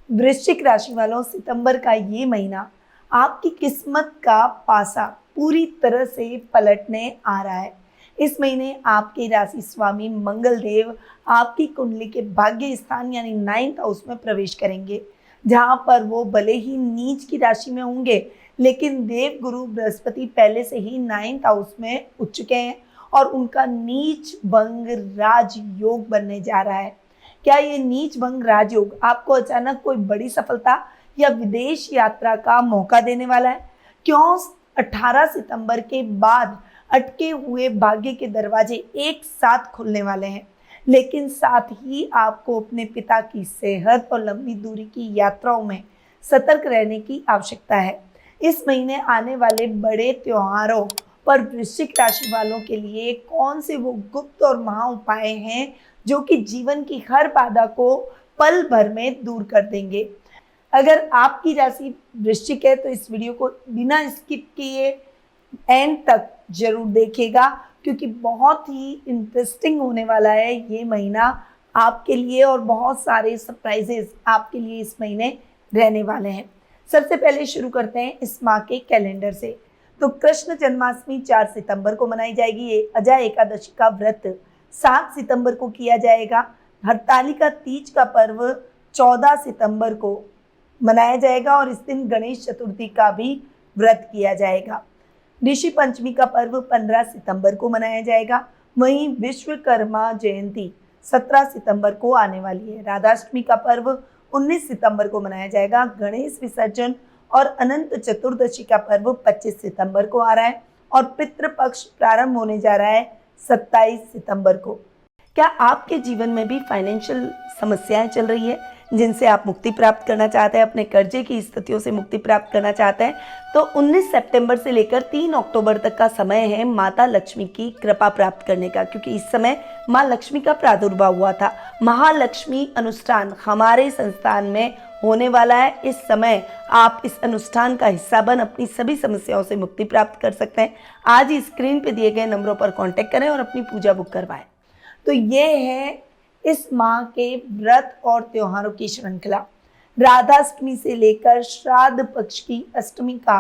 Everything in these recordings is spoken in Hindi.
वृश्चिक राशि वालों, सितंबर का ये महीना आपकी किस्मत का पासा पूरी तरह से पलटने आ रहा है। इस महीने आपके राशि स्वामी मंगल देव आपकी कुंडली के भाग्य स्थान यानी 9th हाउस में प्रवेश करेंगे, जहां पर वो भले ही नीच की राशि में होंगे, लेकिन देव गुरु बृहस्पति पहले से ही 9th हाउस में उठ चुके हैं और उनका नीच भंग राजयोग बनने जा रहा है। क्या ये नीच भंग राजयोग आपको अचानक कोई बड़ी सफलता या विदेश यात्रा का मौका देने वाला है? क्यों 18 सितंबर के बाद अटके हुए भाग्य के दरवाजे एक साथ खुलने वाले हैं, लेकिन साथ ही आपको अपने पिता की सेहत और लंबी दूरी की यात्राओं में सतर्क रहने की आवश्यकता है। इस महीने आने वाले बड़े त्योहारों पर वृश्चिक राशि वालों के लिए कौन से वो गुप्त और महा उपाय हैं जो कि जीवन की हर बाधा को पल भर में दूर कर देंगे। अगर आपकी राशि वृश्चिक है तो इस वीडियो को बिना स्किप किए एंड तक जरूर देखिएगा, क्योंकि बहुत ही इंटरेस्टिंग होने वाला है ये महीना आपके लिए और बहुत सारे सरप्राइजेस आपके लिए इस महीने रहने वाले हैं। सबसे पहले शुरू करते हैं इस माह के कैलेंडर से। तो कृष्ण जन्माष्टमी 4 सितंबर को मनाई जाएगी। ये अजय एकादशी का व्रत 7 सितंबर को किया जाएगा। हरतालिका तीज का पर्व 14 सितंबर को मनाया जाएगा और इस दिन गणेश चतुर्थी का भी व्रत किया जाएगा। ऋषि पंचमी का पर्व 15 सितंबर को मनाया जाएगा। वहीं विश्वकर्मा जयंती 17 सितंबर को आने वाली है। राधाष्टमी का पर्व 19 सितंबर को मनाया जाएगा। गणेश विसर्जन और अनंत चतुर्दशी का पर्व 25 सितंबर को आ रहा है और पितृपक्ष प्रारंभ होने जा रहा है 27 सितंबर को। क्या आपके जीवन में भी फाइनेंशियल समस्याएं चल रही है जिनसे आप मुक्ति प्राप्त करना चाहते हैं, अपने कर्जे की स्थितियों से मुक्ति प्राप्त करना चाहते हैं, तो 19 सितंबर से लेकर 3 अक्टूबर तक का समय है माता लक्ष्मी की कृपा प्राप्त करने का, क्योंकि इस समय माँ लक्ष्मी का प्रादुर्भाव हुआ था। महालक्ष्मी अनुष्ठान हमारे संस्थान में होने वाला है। इस समय आप इस अनुष्ठान का हिस्सा बन अपनी सभी समस्याओं से मुक्ति प्राप्त कर सकते हैं। आज ही स्क्रीन पे दिए गए नंबरों पर कांटेक्ट करें और अपनी पूजा बुक करवाएं। तो ये है इस माह के व्रत और त्योहारों की श्रृंखला। राधाष्टमी से लेकर श्राद्ध पक्ष की अष्टमी का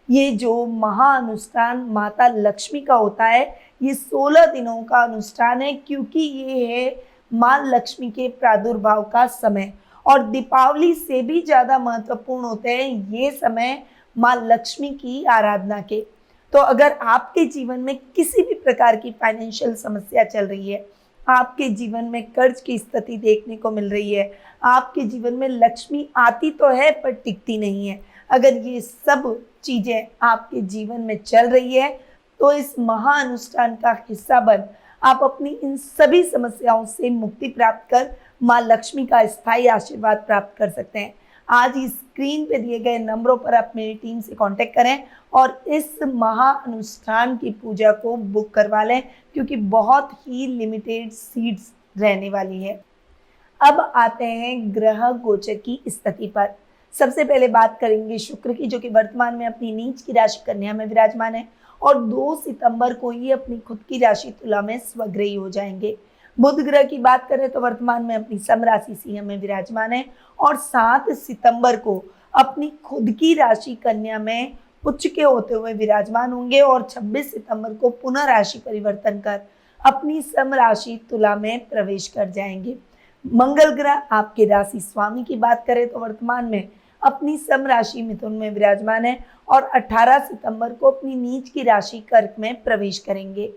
ये जो महाअनुष्ठान माता लक्ष्मी का होता है, ये 16 दिनों का अनुष्ठान है, क्योंकि ये है माँ लक्ष्मी के प्रादुर्भाव का समय और दीपावली से भी ज़्यादा महत्वपूर्ण होते हैं ये समय माँ लक्ष्मी की आराधना के। तो अगर आपके जीवन में किसी भी प्रकार की फाइनेंशियल समस्या चल रही है, आपके जीवन में कर्ज की स्थिति देखने को मिल रही है, आपके जीवन में लक्ष्मी आती तो है पर टिकती नहीं है, अगर ये सब चीज़ें आपके जीवन में चल रही है तो इस महाअनुष्ठान का हिस्सा बन आप अपनी इन सभी समस्याओं से मुक्ति प्राप्त कर माँ लक्ष्मी का स्थायी आशीर्वाद प्राप्त कर सकते हैं। आज ही स्क्रीन पे दिए गए नंबरों पर आप मेरी टीम से कांटेक्ट करें और इस महाअनुष्ठान की पूजा को बुक करवा लें, क्योंकि बहुत ही लिमिटेड सीट्स रहने वाली है। अब आते हैं ग्रह गोचर की स्थिति पर। सबसे पहले बात करेंगे शुक्र की, जो कि वर्तमान में अपनी नीच की राशि कन्या में विराजमान है और 2 सितंबर को ही अपनी खुद की राशि तुला में स्वग्रही हो जाएंगे। बुध ग्रह की बात करें तो वर्तमान में अपनी सम राशि सिंह में विराजमान है और 7 सितंबर को अपनी खुद की राशि कन्या में उच्च के होते हुए विराजमान होंगे और 26 सितंबर को पुनः राशि परिवर्तन कर अपनी सम राशि तुला में प्रवेश कर जाएंगे। मंगल ग्रह आपके राशि स्वामी की बात करें तो वर्तमान में अपनी सम राशि मिथुन में विराजमान है और 18 सितंबर को अपनी नीच की राशि कर्क में प्रवेश करेंगे।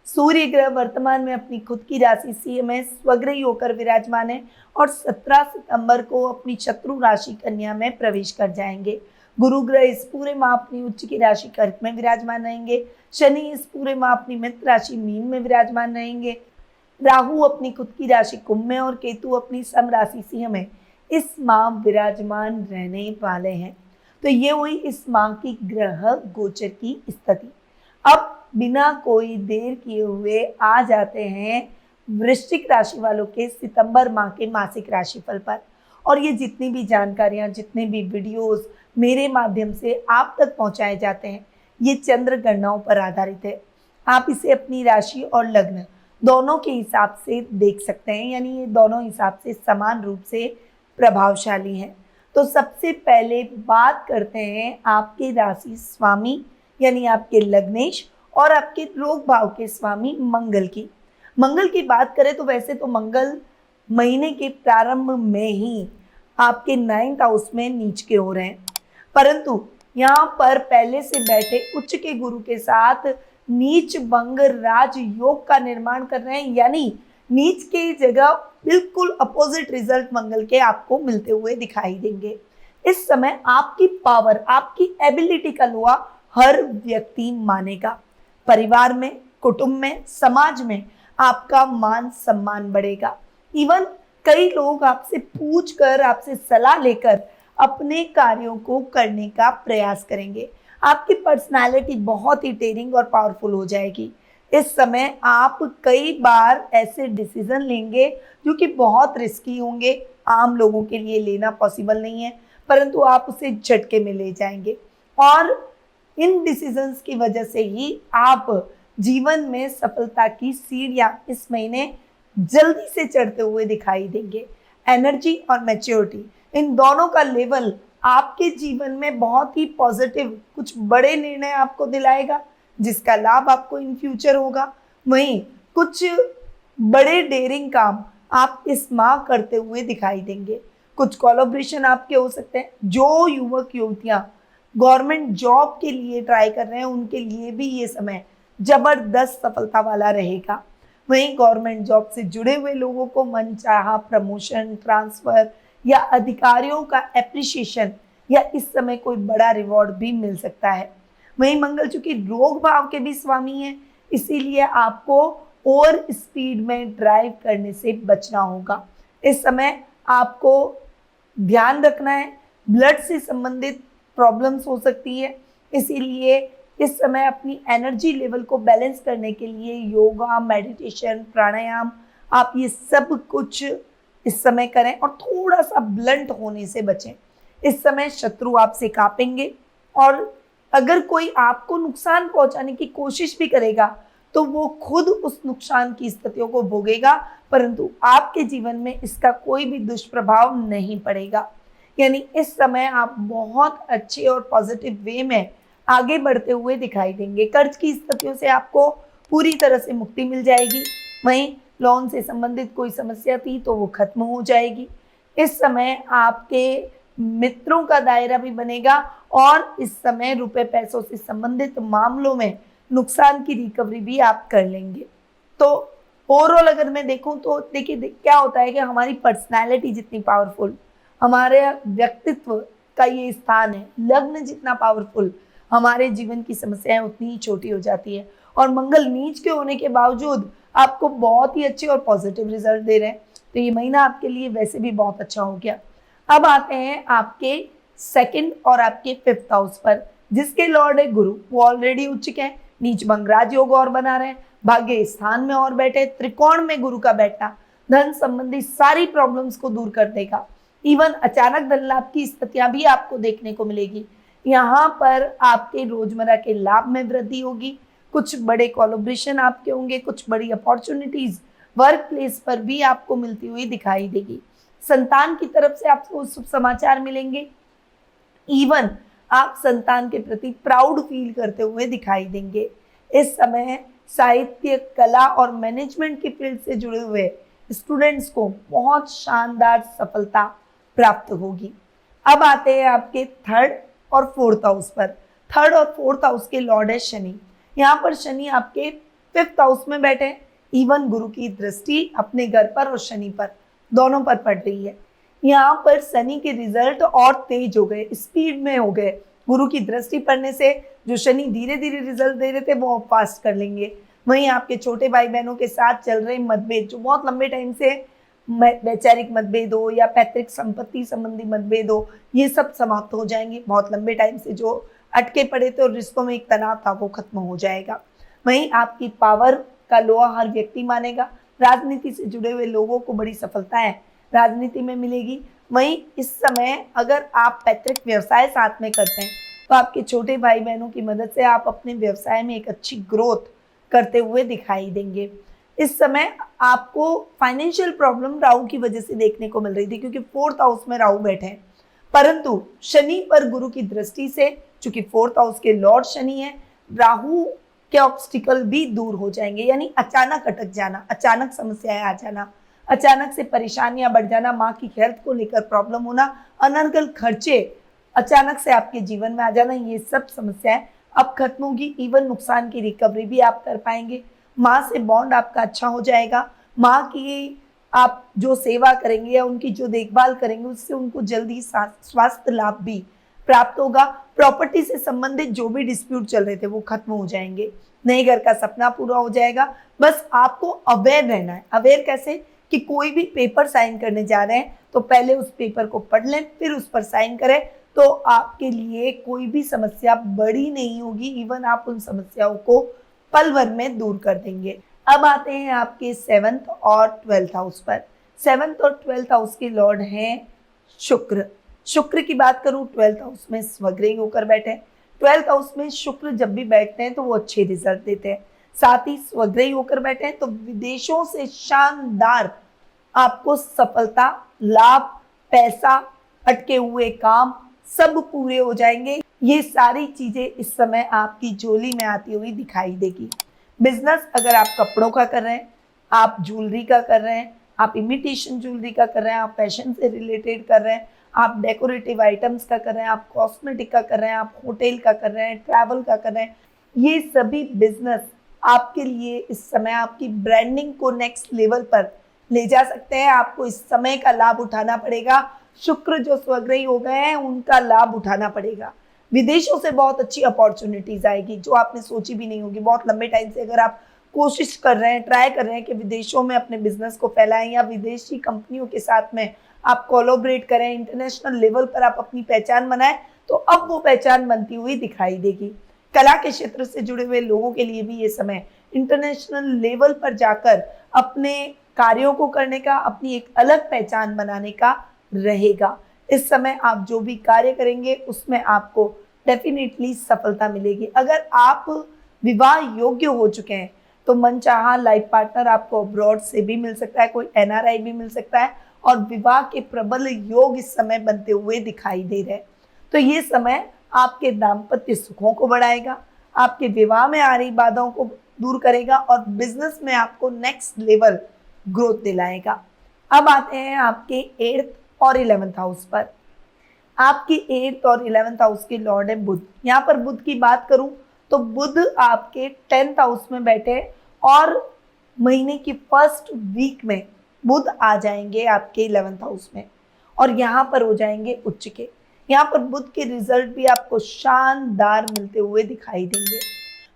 सूर्य ग्रह वर्तमान में अपनी खुद की राशि सिंह में स्वग्रही होकर विराजमान है और 17 सितंबर को अपनी शत्रु राशि कन्या में प्रवेश कर जाएंगे। गुरु ग्रह इस पूरे माह अपनी उच्च की राशि कर्क में विराजमान रहेंगे। शनि इस पूरे माह अपनी मित्र राशि मीन में विराजमान रहेंगे। राहु अपनी खुद की राशि कुंभ में और केतु अपनी सम राशि सिंह में इस माह विराजमान रहने वाले हैं। तो ये हुई इस माह की ग्रह गोचर की स्थिति। अब बिना कोई देर किए हुए आ जाते हैं वृश्चिक राशि वालों के सितंबर माह के मासिक राशिफल पर। और ये जितनी भी जानकारियां, जितने भी वीडियोस मेरे माध्यम से आप तक पहुंचाए जाते हैं, ये चंद्र गणनाओं पर आधारित है। आप इसे अपनी राशि और लग्न दोनों के हिसाब से देख सकते हैं, यानी ये दोनों हिसाब से समान रूप से प्रभावशाली हैं। तो सबसे पहले बात करते हैं आपके राशि स्वामी यानी आपके लग्नेश और आपके रोग भाव के स्वामी मंगल की। मंगल की बात करें तो वैसे तो मंगल महीने के प्रारंभ में ही आपके 9th हाउस में नीच के हो रहे हैं, परंतु यहाँ पर पहले से बैठे उच्च के गुरु के साथ नीच भंग राज योग का निर्माण कर रहे हैं, यानी नीच की जगह बिल्कुल अपोजिट रिजल्ट मंगल के आपको मिलते हुए दिखाई देंगे। इस समय आपकी पावर, आपकी एबिलिटी का लोहा हर व्यक्ति मानेगा। परिवार में, कुटुंब में, समाज में आपका मान सम्मान बढ़ेगा। इवन कई लोग आपसे पूछकर, आपसे सलाह लेकर अपने कार्यों को करने का प्रयास करेंगे। आपकी पर्सनालिटी बहुत ही टेरिंग और पावरफुल हो जाएगी। इस समय आप कई बार ऐसे डिसीजन लेंगे जो कि बहुत रिस्की होंगे, आम लोगों के लिए लेना पॉसिबल नहीं है, परंतु आप उसे झटके में ले जाएंगे और इन डिसीजंस की वजह से ही आप जीवन में सफलता की सीढ़ियां इस महीने जल्दी से चढ़ते हुए दिखाई देंगे। एनर्जी और मैच्योरिटी, इन दोनों का लेवल आपके जीवन में बहुत ही पॉजिटिव कुछ बड़े निर्णय आपको दिलाएगा, जिसका लाभ आपको इन फ्यूचर होगा। वहीं कुछ बड़े डेयरिंग काम आप इस माह करते हुए दिखाई देंगे। कुछ कोलैबोरेशन आपके हो सकते हैं। जो युवक युवतियां गवर्नमेंट जॉब के लिए ट्राई कर रहे हैं, उनके लिए भी ये समय जबरदस्त सफलता वाला रहेगा। वहीं गवर्नमेंट जॉब से जुड़े हुए लोगों को मनचाहा प्रमोशन, ट्रांसफर या अधिकारियों का एप्रिसिएशन या इस समय कोई बड़ा रिवॉर्ड भी मिल सकता है। वहीं मंगल चूंकि रोग भाव के भी स्वामी हैं, इसीलिए आपको ओवर स्पीड में ड्राइव करने से बचना होगा। इस समय आपको ध्यान रखना है, ब्लड से संबंधित प्रॉब्लम्स हो सकती है, इसीलिए इस समय अपनी एनर्जी लेवल को बैलेंस करने के लिए योगा, मेडिटेशन, प्राणायाम, आप ये सब कुछ इस समय करें और थोड़ा सा ब्लंट होने से बचें। इस समय शत्रु आपसे कांपेंगे और अगर कोई आपको नुकसान पहुंचाने की कोशिश भी करेगा तो वो खुद उस नुकसान की स्थितियों को भोगेगा, परंतु आपके जीवन में इसका कोई भी दुष्प्रभाव नहीं पड़ेगा। यानी इस समय आप बहुत अच्छे और पॉजिटिव वे में आगे बढ़ते हुए दिखाई देंगे। कर्ज की स्थितियों से आपको पूरी तरह से मुक्ति मिल जाएगी। वहीं लोन से संबंधित कोई समस्या थी तो वो खत्म हो जाएगी। इस समय आपके मित्रों का दायरा भी बनेगा और इस समय रुपए पैसों से संबंधित मामलों में नुकसान की रिकवरी भी आप कर लेंगे। तो ओवरऑल अगर मैं देखूं तो देखिए क्या होता है कि हमारी पर्सनैलिटी जितनी पावरफुल, हमारे व्यक्तित्व का ये स्थान है, लग्न जितना पावरफुल, हमारे जीवन की समस्याएं उतनी ही छोटी हो जाती है। और मंगल नीच के होने के बावजूद आपको बहुत ही अच्छे और पॉजिटिव रिजल्ट दे रहे हैं, तो ये महीना आपके लिए वैसे भी बहुत अच्छा हो गया। अब आते हैं आपके 2nd और आपके 5th हाउस पर, जिसके लॉर्ड है गुरु। वो ऑलरेडी उच्च के हैं, नीच भंग राज योग और बना रहे हैं, भाग्य स्थान में और बैठे, त्रिकोण में गुरु का बैठना धन संबंधी सारी प्रॉब्लम्स को दूर कर देगा। इवन अचानक धन लाभ की स्थितियां भी आपको देखने को मिलेगी। यहाँ पर आपके रोजमर्रा के लाभ में वृद्धि होगी, कुछ बड़े कोलैबोरेशन आपके होंगे, कुछ बड़ी अपॉर्चुनिटीज वर्क प्लेस पर भी आपको मिलती हुई दिखाई देगी। संतान की तरफ से आपको शुभ समाचार मिलेंगे। इवन आप संतान के प्रति प्राउड फील करते हुए दिखाई देंगे। इस समय साहित्य, कला और मैनेजमेंट की फील्ड से जुड़े हुए स्टूडेंट्स को बहुत शानदार सफलता प्राप्त होगी। अब आते हैं आपके 3rd और 4th हाउस पर। 3rd और 4th हाउस के लॉर्ड है शनि। यहाँ पर शनि आपके 5th हाउस में बैठे हैं। इवन गुरु की दृष्टि अपने घर पर और शनि पर दोनों पर पड़ रही है। यहाँ पर शनि के रिजल्ट और तेज हो गए, स्पीड में हो गए। गुरु की दृष्टि पड़ने से जो शनि धीरे धीरे रिजल्ट दे रहे थे वो फास्ट कर लेंगे। वहीं आपके छोटे भाई बहनों के साथ चल रहे मतभेद, जो बहुत लंबे टाइम से वैचारिक मतभेद हो या पैतृक संपत्ति संबंधी मतभेद हो, ये सब समाप्त हो जाएंगे। बहुत लंबे टाइम से जो अटके पड़े थे और रिश्तों में एक तनाव था वो खत्म हो जाएगा। वहीं आपकी पावर का लोहा हर व्यक्ति मानेगा। राजनीति से जुड़े हुए लोगों को बड़ी सफलताएं राजनीति में मिलेगी। वहीं इस समय अगर आप पैतृक व्यवसाय साथ में करते हैं तो आपके छोटे भाई बहनों की मदद से आप अपने व्यवसाय में एक अच्छी ग्रोथ करते हुए दिखाई देंगे। इस समय आपको फाइनेंशियल प्रॉब्लम राहु की वजह से देखने को मिल रही थी, क्योंकि 4th हाउस में राहु बैठे हैं। परंतु शनि पर गुरु की दृष्टि से, चूंकि फोर्थ हाउस के लॉर्ड शनि है, राहु के ऑब्स्टिकल भी दूर हो जाएंगे। यानी अचानक अटक जाना, अचानक समस्याएं आ जाना, अचानक से परेशानियां बढ़ जाना, माँ की हेल्थ को लेकर प्रॉब्लम होना, अनर्गल खर्चे अचानक से आपके जीवन में आ जाना, ये सब समस्याएं अब खत्म होगी। इवन नुकसान की रिकवरी भी आप कर पाएंगे। माँ से बॉन्ड आपका अच्छा हो जाएगा। माँ की आप जो सेवा करेंगे या उनकी जो देखभाल करेंगे, उससे उनको जल्दी स्वास्थ्य लाभ भी प्राप्त होगा। प्रॉपर्टी से संबंधित जो भी डिस्प्यूट चल रहे थे वो खत्म हो जाएंगे। नए घर का सपना पूरा हो जाएगा। बस आपको अवेयर रहना है। अवेयर कैसे? कि कोई भी पेपर साइन करने जा रहे हैं तो पहले उस पेपर को पढ़ लें, फिर उस पर साइन करें, तो आपके लिए कोई भी समस्या बड़ी नहीं होगी। इवन आप उन समस्याओं को पल भर में दूर कर देंगे। अब आते हैं आपके 7th और 12th हाउस पर। 7th और 12th हाउस के लॉर्ड हैं शुक्र। शुक्र की बात करूं, 12th हाउस में स्वग्रही होकर बैठे हैं। 12th हाउस में शुक्र जब भी बैठते हैं तो वो अच्छे रिजल्ट देते हैं। साथ ही स्वग्रही होकर बैठे हैं तो विदेशों से शानदार आपको सफलता, लाभ, पैसा, अटके हुए काम सब पूरे हो जाएंगे। ये सारी चीजें इस समय आपकी झोली में आती हुई दिखाई देगी। बिजनेस अगर आप कपड़ों का कर रहे हैं, आप ज्वेलरी का कर रहे हैं, आप इमिटेशन ज्वेलरी का कर रहे हैं, आप फैशन से रिलेटेड कर रहे हैं, आप डेकोरेटिव आइटम्स का कर रहे हैं, आप कॉस्मेटिक का कर रहे हैं, आप होटल का कर रहे हैं, ट्रैवल का कर रहे हैं, ये सभी बिजनेस आपके लिए इस समय आपकी ब्रांडिंग को नेक्स्ट लेवल पर ले जा सकते हैं। आपको इस समय का लाभ उठाना पड़ेगा। शुक्र जो स्वग्रही हो गए हैं उनका लाभ उठाना पड़ेगा। विदेशों से बहुत अच्छी अपॉर्चुनिटीज आएगी जो आपने सोची भी नहीं होगी। बहुत लंबे टाइम से अगर आप कोशिश कर रहे हैं, ट्राई कर रहे हैं कि विदेशों में अपने बिजनेस को फैलाएं या विदेशी कंपनियों के साथ में आप कोलैबोरेट करें, इंटरनेशनल लेवल पर आप अपनी पहचान बनाएं, तो अब वो पहचान बनती हुई दिखाई देगी। कला के क्षेत्र से जुड़े हुए लोगों के लिए भी ये समय इंटरनेशनल लेवल पर जाकर अपने कार्यों को करने का, अपनी एक अलग पहचान बनाने का रहेगा। इस समय आप जो भी कार्य करेंगे उसमें आपको डेफिनेटली सफलता मिलेगी। अगर आप विवाह योग्य हो चुके हैं तो मनचाहा लाइफ पार्टनर आपको अब्रॉड से भी मिल सकता है, कोई एनआरआई भी मिल सकता है, और विवाह के प्रबल योग इस समय बनते हुए दिखाई दे रहे हैं। तो ये समय आपके दाम्पत्य सुखों को बढ़ाएगा, आपके विवाह में आ रही बाधाओं को दूर करेगा और बिजनेस में आपको नेक्स्ट लेवल ग्रोथ दिलाएगा। अब आते हैं आपके 8th और 11th हाउस पर। आपकी 8th और 11th हाउस के लॉर्ड है बुध। यहाँ पर बुध की बात करूं तो बुध आपके 10th हाउस में बैठे और महीने की फर्स्ट वीक में बुध आ जाएंगे आपके 11th हाउस में और यहाँ पर हो जाएंगे उच्च के। यहाँ पर बुध के रिजल्ट भी आपको शानदार मिलते हुए दिखाई देंगे,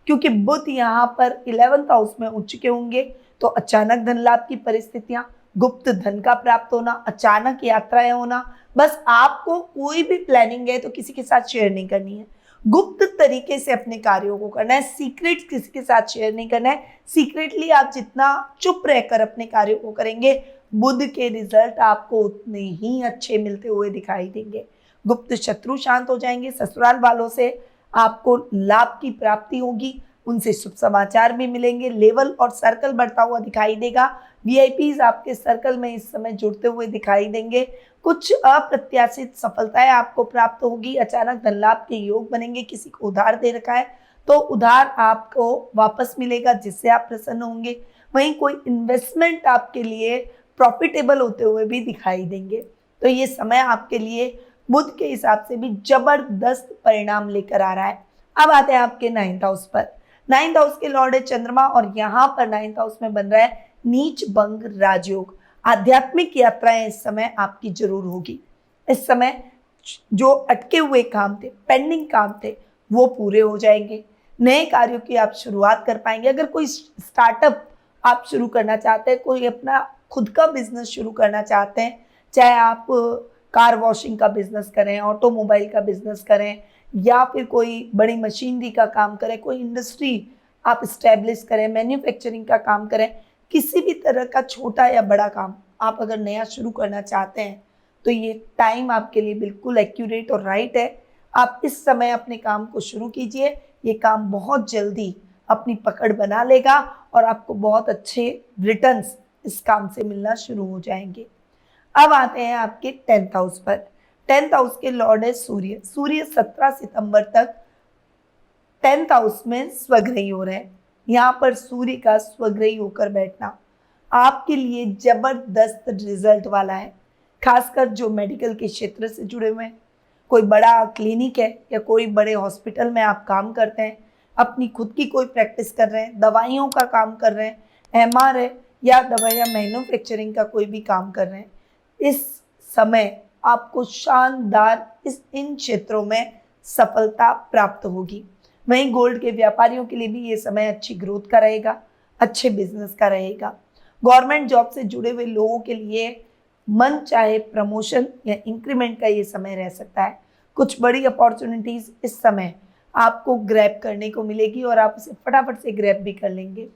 क्योंकि बुध यहाँ पर 11th हाउस में उच्च के होंगे तो अचानक धन लाभ की परिस्थितियां, गुप्त धन का प्राप्त होना, अचानक यात्राएं होना। बस आपको कोई भी प्लानिंग है तो किसी के साथ शेयर नहीं करनी है, गुप्त तरीके से अपने कार्यों को करना है। सीक्रेट किसी के साथ शेयर नहीं करना है। सीक्रेटली आप जितना चुप रहकर अपने कार्यों को करेंगे, बुध के रिजल्ट आपको उतने ही अच्छे मिलते हुए दिखाई देंगे। गुप्त शत्रु शांत हो जाएंगे। ससुराल वालों से आपको लाभ की प्राप्ति होगी, उनसे शुभ समाचार भी मिलेंगे। लेवल और सर्कल बढ़ता हुआ दिखाई देगा। वीआईपीज आपके सर्कल में इस समय जुड़ते हुए दिखाई देंगे। कुछ अप्रत्याशित सफलताएं आपको प्राप्त होगी। अचानक धन लाभ के योग बनेंगे। किसी को उधार दे रखा है तो उधार आपको वापस मिलेगा, जिससे आप प्रसन्न होंगे। वहीं कोई इन्वेस्टमेंट आपके लिए प्रॉफिटेबल होते हुए भी दिखाई देंगे। तो ये समय आपके लिए बुध के हिसाब से भी जबरदस्त परिणाम लेकर आ रहा है। अब आते हैं आपके 9th हाउस पर। 9th हाउस के लॉर्ड है चंद्रमा और यहाँ पर 9th हाउस में बन रहा है नीच भंग राजयोग। आध्यात्मिक यात्राएं इस समय आपकी जरूर होगी। इस समय जो अटके हुए काम थे, पेंडिंग काम थे, वो पूरे हो जाएंगे। नए कार्यों की आप शुरुआत कर पाएंगे। अगर कोई स्टार्टअप आप शुरू करना चाहते हैं, कोई अपना खुद का बिजनेस शुरू करना चाहते हैं, चाहे आप कार वॉशिंग का बिजनेस करें, ऑटोमोबाइल का बिजनेस करें, या फिर कोई बड़ी मशीनरी का काम करें, कोई इंडस्ट्री आप इस्टेब्लिश करें, मैन्युफैक्चरिंग का काम करें, किसी भी तरह का छोटा या बड़ा काम आप अगर नया शुरू करना चाहते हैं तो ये टाइम आपके लिए बिल्कुल एक्यूरेट और राइट है। आप इस समय अपने काम को शुरू कीजिए। ये काम बहुत जल्दी अपनी पकड़ बना लेगा और आपको बहुत अच्छे रिटर्न्स इस काम से मिलना शुरू हो जाएंगे। अब आते हैं आपके 10th हाउस पर। 10th हाउस के लॉर्ड है सूर्य। सूर्य 17 सितंबर तक 10th हाउस में स्वग्रही हो रहे हैं। यहाँ पर सूर्य का स्वग्रही होकर बैठना आपके लिए जबरदस्त रिजल्ट वाला है, खासकर जो मेडिकल के क्षेत्र से जुड़े हुए हैं, कोई बड़ा क्लिनिक है या कोई बड़े हॉस्पिटल में आप काम करते हैं, अपनी खुद की कोई प्रैक्टिस कर रहे हैं, दवाइयों का काम कर रहे हैं, एमआर है या दवाइयाँ मैन्युफैक्चरिंग का कोई भी काम कर रहे हैं, इस समय आपको शानदार इन क्षेत्रों में सफलता प्राप्त होगी। वहीं गोल्ड के व्यापारियों के लिए भी ये समय अच्छी ग्रोथ का रहेगा, अच्छे बिजनेस का रहेगा। गवर्नमेंट जॉब से जुड़े हुए लोगों के लिए मन चाहे प्रमोशन या इंक्रीमेंट का ये समय रह सकता है। कुछ बड़ी अपॉर्चुनिटीज इस समय आपको ग्रैब करने को मिलेगी और आप उसे फटाफट से ग्रैब भी कर लेंगे।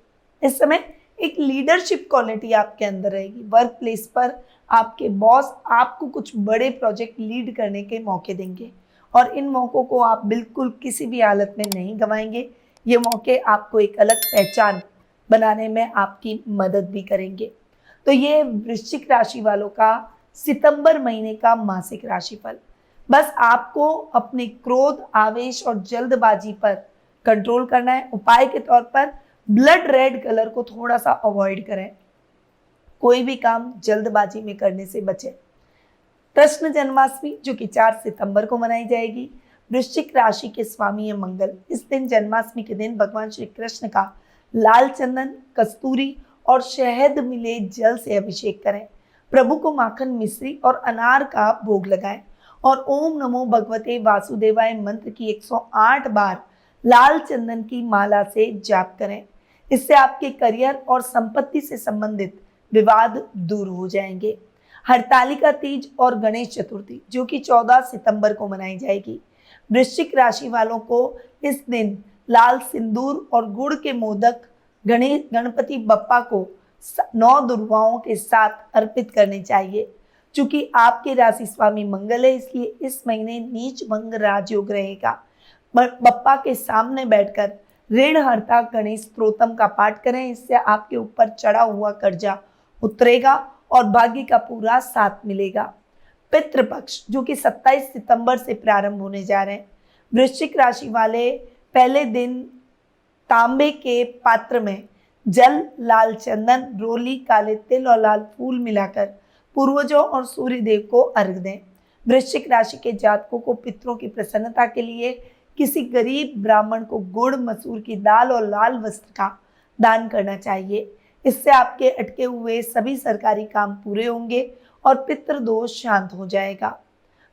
इस समय एक लीडरशिप क्वालिटी आपके अंदर रहेगी। वर्क प्लेस पर आपके बॉस आपको कुछ बड़े प्रोजेक्ट लीड करने के मौके देंगे और इन मौक़ों को आप बिल्कुल किसी भी हालत में नहीं गंवाएंगे। ये मौके आपको एक अलग पहचान बनाने में आपकी मदद भी करेंगे। तो ये वृश्चिक राशि वालों का सितंबर महीने का मासिक राशिफल। बस आपको अपने क्रोध, आवेश और जल्दबाजी पर कंट्रोल करना है। उपाय के तौर पर ब्लड रेड कलर को थोड़ा सा अवॉइड करें। कोई भी काम जल्दबाजी में करने से बचें। कृष्ण जन्माष्टमी जो कि 4 सितंबर को मनाई जाएगी। वृश्चिक राशि के स्वामी है मंगल। इस दिन जन्माष्टमी के दिन भगवान श्री कृष्ण का लाल चंदन, कस्तूरी और शहद मिले जल से अभिषेक करें। प्रभु को माखन, मिश्री और अनार का भोग लगाएं और ओम नमो भगवते वासुदेवाय मंत्र की 108 बार लाल चंदन की माला से जाप करें। इससे आपके करियर और संपत्ति से संबंधित विवाद दूर हो जाएंगे। हरतालिका तीज और गणेश चतुर्थी जो कि 14 सितंबर को मनाई जाएगी। वृश्चिक राशि वालों को इस दिन लाल सिंदूर और गुड़ के मोदक गणपति बप्पा को 9 दुर्वाओं के साथ अर्पित करने चाहिए। चूंकि आपके राशि स्वामी मंगल है, इसलिए इस महीने नीच भंग राजयोग रहेगा। बप्पा के सामने बैठकर ऋणहर्ता गणेश स्तोत्रम का पाठ करें। इससे आपके ऊपर चढ़ा हुआ कर्जा उतरेगा और भाग्य का पूरा साथ मिलेगा। पितृपक्ष जो कि 27 सितंबर से प्रारंभ होने जा रहे हैं। वृश्चिक राशि वाले पहले दिन तांबे के पात्र में जल, लाल चंदन, रोली, काले तिल और लाल फूल मिलाकर पूर्वजों और सूर्य देव को अर्घ दें। वृश्चिक राशि के जातकों को पितरों की प्रसन्नता के लिए किसी गरीब ब्राह्मण को गुड़, मसूर की दाल और लाल वस्त्र का दान करना चाहिए। इससे आपके अटके हुए सभी सरकारी काम पूरे होंगे और पितृदोष शांत हो जाएगा।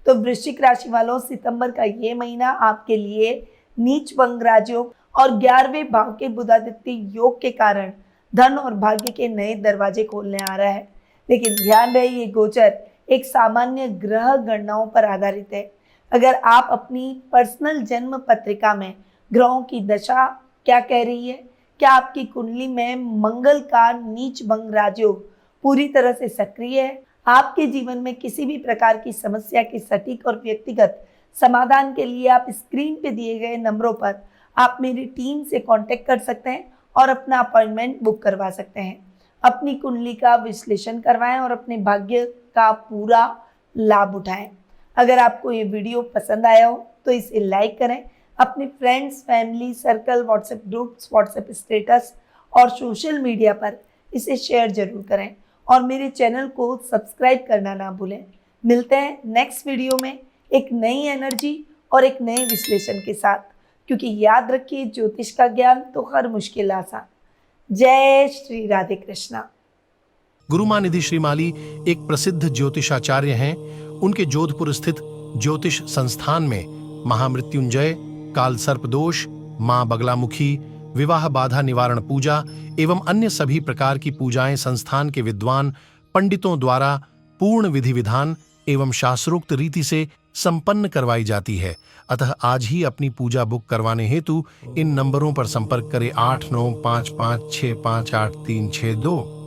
तो वृश्चिक राशि वालों, सितंबर का ये महीना आपके लिए नीच भंग राजयोग और 11वें भाव के बुधादित्य योग के कारण धन और भाग्य के नए दरवाजे खोलने आ रहा है। लेकिन ध्यान रहे, ये गोचर एक सामान्य ग्रह गणनाओं पर आधारित है। अगर आप अपनी पर्सनल जन्म पत्रिका में ग्रहों की दशा क्या कह रही है, क्या आपकी कुंडली में मंगल का नीच भंग राजयोग पूरी तरह से सक्रिय है, आपके जीवन में किसी भी प्रकार की समस्या के सटीक और व्यक्तिगत समाधान के लिए आप स्क्रीन पे दिए गए नंबरों पर आप मेरी टीम से कांटेक्ट कर सकते हैं और अपना अपॉइंटमेंट बुक करवा सकते हैं। अपनी कुंडली का विश्लेषण करवाएं और अपने भाग्य का पूरा लाभ उठाएं। अगर आपको ये वीडियो पसंद आया हो तो इसे लाइक करें। अपने friends, family circle, WhatsApp groups, WhatsApp status और सोशल मीडिया पर इसे शेयर जरूर करें और मेरे चैनल को सब्सक्राइब करना ना भूलें। मिलते हैं नेक्स्ट वीडियो में एक नई एनर्जी और एक नए विश्लेषण के साथ, क्योंकि याद रखिए ज्योतिष का ज्ञान तो हर मुश्किल आसान। जय श्री राधे कृष्णा। गुरुमानिधि श्रीमाली एक प्रसिद्ध ज्योतिषाचार्य हैं। उनके जोधपुर स्थित ज्योतिष संस्थान में महामृत्युंजय, काल सर्प दोष, मां बगलामुखी, विवाह बाधा निवारण पूजा एवं अन्य सभी प्रकार की पूजाएं संस्थान के विद्वान पंडितों द्वारा पूर्ण विधि विधान एवं शास्त्रोक्त रीति से संपन्न करवाई जाती है। अतः आज ही अपनी पूजा बुक करवाने हेतु इन नंबरों पर संपर्क करें 8955658362।